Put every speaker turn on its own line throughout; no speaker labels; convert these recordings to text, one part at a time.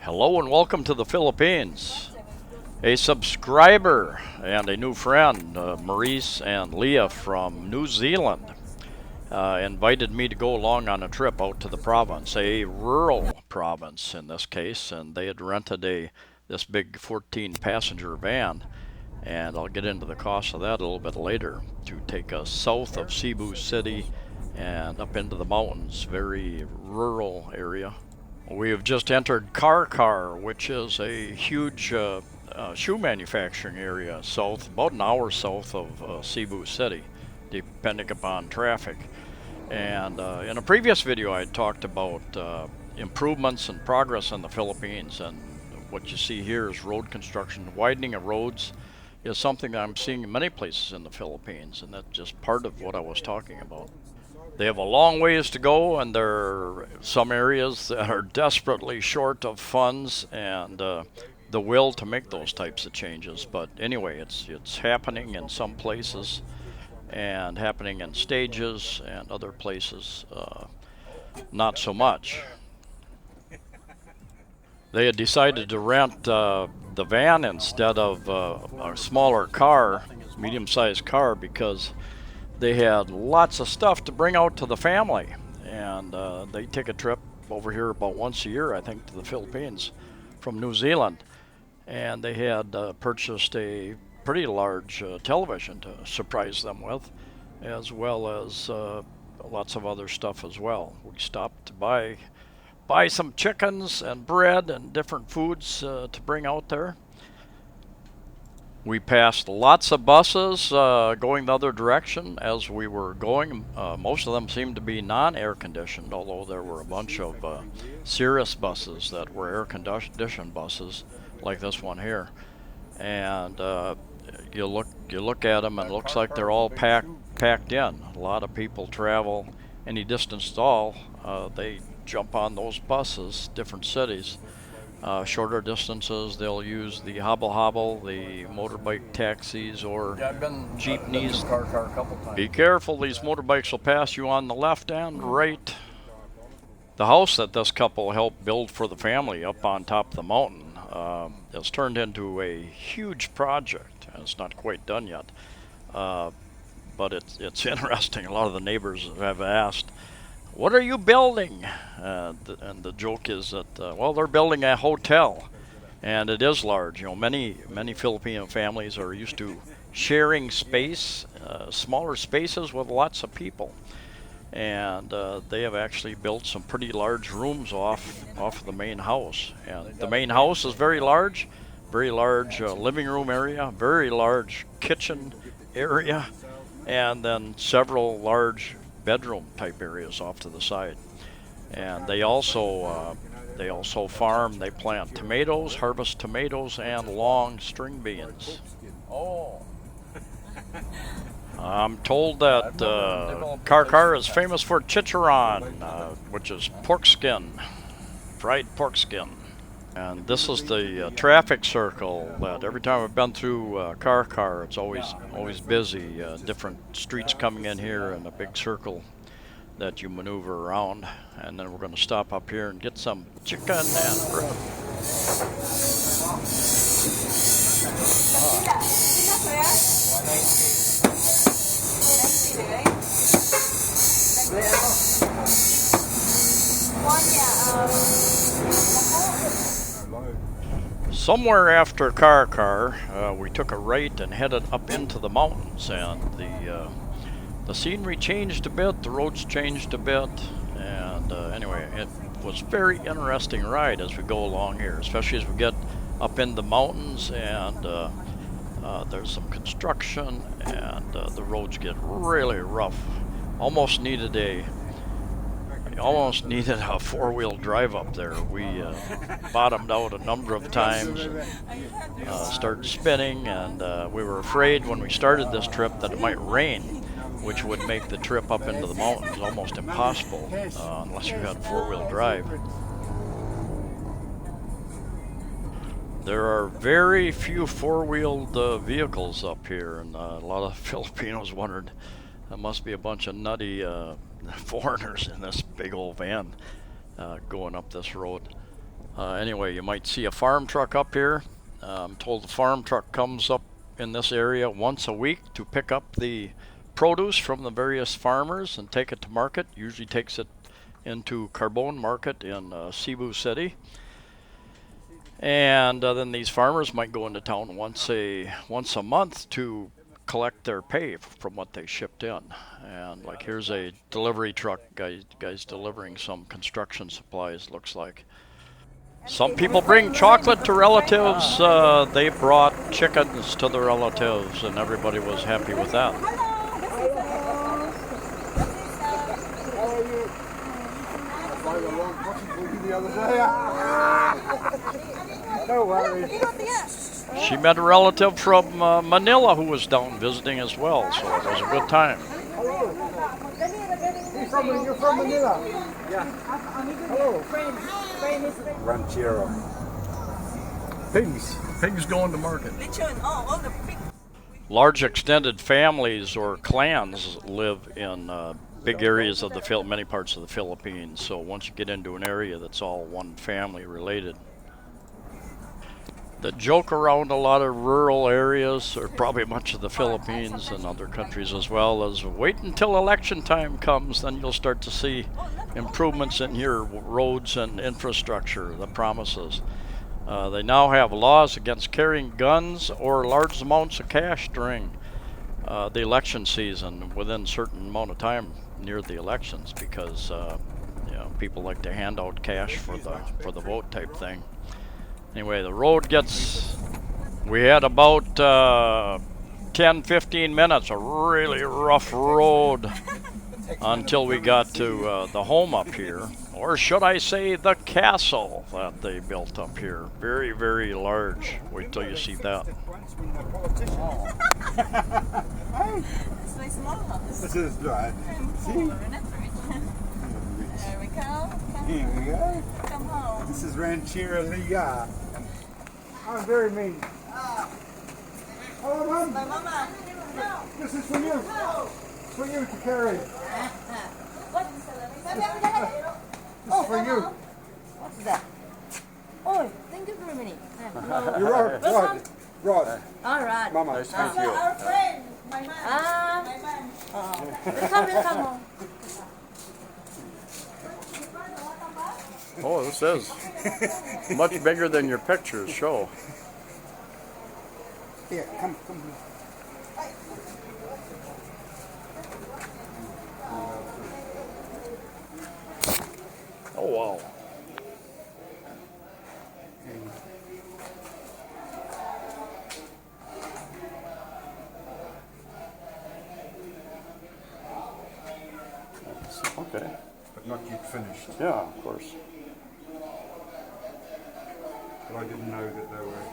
Hello and welcome to the Philippines. A subscriber and a new friend, Maurice and Leah from New Zealand, invited me to go along on a trip out to the province, a rural province in this case, and they had rented this big 14-passenger van, and I'll get into the cost of that a little bit later, to take us south of Cebu City and up into the mountains, very rural area. We have just entered Carcar, which is a huge shoe manufacturing area south, about an hour south of Cebu City, depending upon traffic. And in a previous video I talked about improvements and progress in the Philippines, and what you see here is road construction. Widening of roads is something that I'm seeing in many places in the Philippines, and that's just part of what I was talking about. They have a long ways to go, and there are some areas that are desperately short of funds and the will to make those types of changes. But anyway, it's happening in some places and happening in stages, and other places not so much. They had decided to rent the van instead of a smaller car, medium-sized car, because they had lots of stuff to bring out to the family, and they take a trip over here about once a year, I think, to the Philippines from New Zealand, and they had purchased a pretty large television to surprise them with, as well as lots of other stuff as well. We stopped to buy some chickens and bread and different foods to bring out there. We passed lots of buses going the other direction as we were going. Most of them seemed to be non-air conditioned, although there were a bunch of Cirrus buses that were air conditioned buses, like this one here. And you look at them, and it looks like they're all packed in. A lot of people travel any distance at all. They jump on those buses, different cities. Shorter distances, they'll use the hobble, the motorbike taxis, or jeepneys.
Carcar a couple times.
Be careful, these motorbikes will pass you on the left and right. The house that this couple helped build for the family up on top of the mountain has turned into a huge project, and it's not quite done yet. But it's interesting. A lot of the neighbors have asked, "What are you building?" And the joke is that, well, they're building a hotel, and it is large. You know, many Filipino families are used to sharing space, smaller spaces with lots of people, and they have actually built some pretty large rooms off of the main house. And the main house is very large living room area, very large kitchen area, and then several large bedroom type areas off to the side. And they also farm. They plant tomatoes, harvest tomatoes, and long string beans.
Oh.
I'm told that Carcar is famous for Chicharon, which is pork skin, fried pork skin. And this is the traffic circle that every time I've been through Carcar, it's always busy. Different streets coming in here, and a big circle that you maneuver around. And then we're going to stop up here and get some chicken and bread. Somewhere after Carcar, we took a right and headed up into the mountains, and the scenery changed a bit, the roads changed a bit, and anyway, it was a very interesting ride as we go along here, especially as we get up in the mountains, and there's some construction, and the roads get really rough. Almost needed a four-wheel drive up there. We bottomed out a number of times and started spinning, and we were afraid when we started this trip that it might rain, which would make the trip up into the mountains almost impossible unless you had four-wheel drive. There are very few four-wheeled vehicles up here, and a lot of Filipinos wondered, there must be a bunch of nutty foreigners in this big old van going up this road. Anyway, you might see a farm truck up here. I'm told the farm truck comes up in this area once a week to pick up the produce from the various farmers and take it to market. Usually takes it into Carbone Market in Cebu City. And then these farmers might go into town once a month to collect their pay from what they shipped in. And like here's a delivery truck, guys delivering some construction supplies, looks like. Some people bring chocolate to relatives. They brought chickens to the relatives, and everybody was happy with that.
No worries.
She met a relative from Manila who was down visiting as well, so it was a good time.
You're from Manila?
Yeah.
Hello.
Ranchero.
Pigs going to market.
all the big.
Large extended families or clans live in big areas of many parts of the Philippines. So once you get into an area that's all one family related. The joke around a lot of rural areas, or probably much of the Philippines and other countries as well, is wait until election time comes, then you'll start to see improvements in your roads and infrastructure, the promises. They now have laws against carrying guns or large amounts of cash during the election season within a certain amount of time near the elections, because people like to hand out cash for the vote type thing. Anyway, the road we had about 10-15 minutes, a really rough road until we got to the home up here, or should I say the castle that they built up here. Very, very large. Wait till you see that.
It's my small house.
This is right. See?
There we go.
Here we go.
Come home.
This is Ranchero Liga. I'm very mean. Oh, Mom.
My mama.
This is for you. It's for you to carry.
What?
This is for you.
What's that? Oh, thank you very many.
You're Rod. Rod.
All right.
Mama.
Nice to meet you.
Our friend. My man. My man. Welcome.
Oh, this is much bigger than your pictures show.
Here, come here.
Oh, wow. Okay.
But not yet finished.
Yeah, of course.
But I didn't know that they were.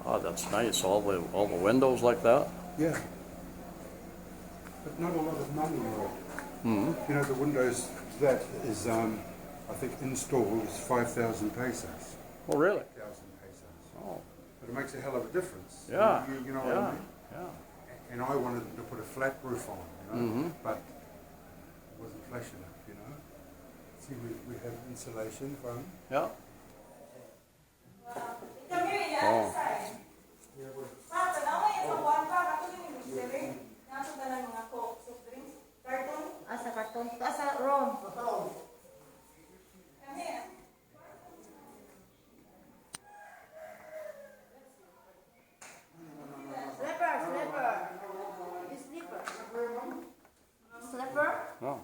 Oh, that's nice. All the windows like that.
Yeah. But not a lot of money, Rod.
Mm-hmm.
You know, the windows that is, I think, installed is 5,000 pesos.
Oh, really?
1,000 pesos.
Oh,
But it makes a hell of a difference.
yeah.
You know what
Yeah.
I mean?
Yeah.
And I wanted them to put a flat roof on,
Mhm.
but it wasn't flash enough, See, we have insulation foam.
Yeah.
Come here, the
Oh.
other side. Papa, naman yung sa one pack. Ako din yung delivery. Nasa talang mga Coke, soft drinks, carton. Sa carton. Sa rom. Come here. Slipper. You slipper. Slipper?
Oh.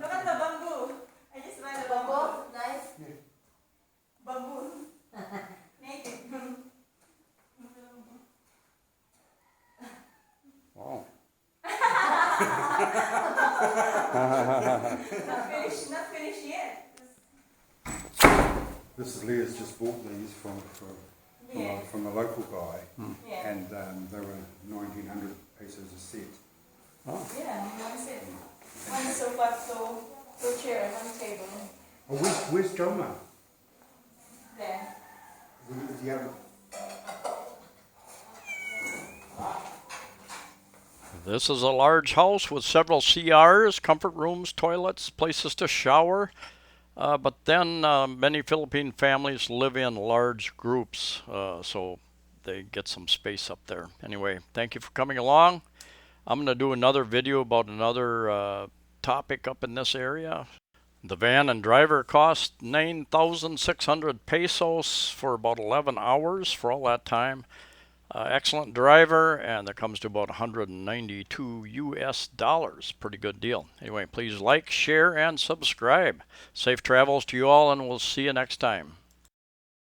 Look at the bamboo. I just find the bamboo. Nice. Bamboo. Native.
Wow.
Not finished yet.
This is Leah's just bought these from a local guy,
Yeah.
and they were 1,900 pesos a set.
Yeah, one set. One sofa, two chair, one table.
Oh, where's Joma?
There.
Is he out?
This is a large house with several CRs, comfort rooms, toilets, places to shower. But then many Philippine families live in large groups, so they get some space up there. Anyway, thank you for coming along. I'm going to do another video about another topic up in this area. The van and driver cost 9,600 pesos for about 11 hours for all that time. Excellent driver, and that comes to about 192 US dollars. Pretty good deal. Anyway, please like, share, and subscribe. Safe travels to you all, and we'll see you next time.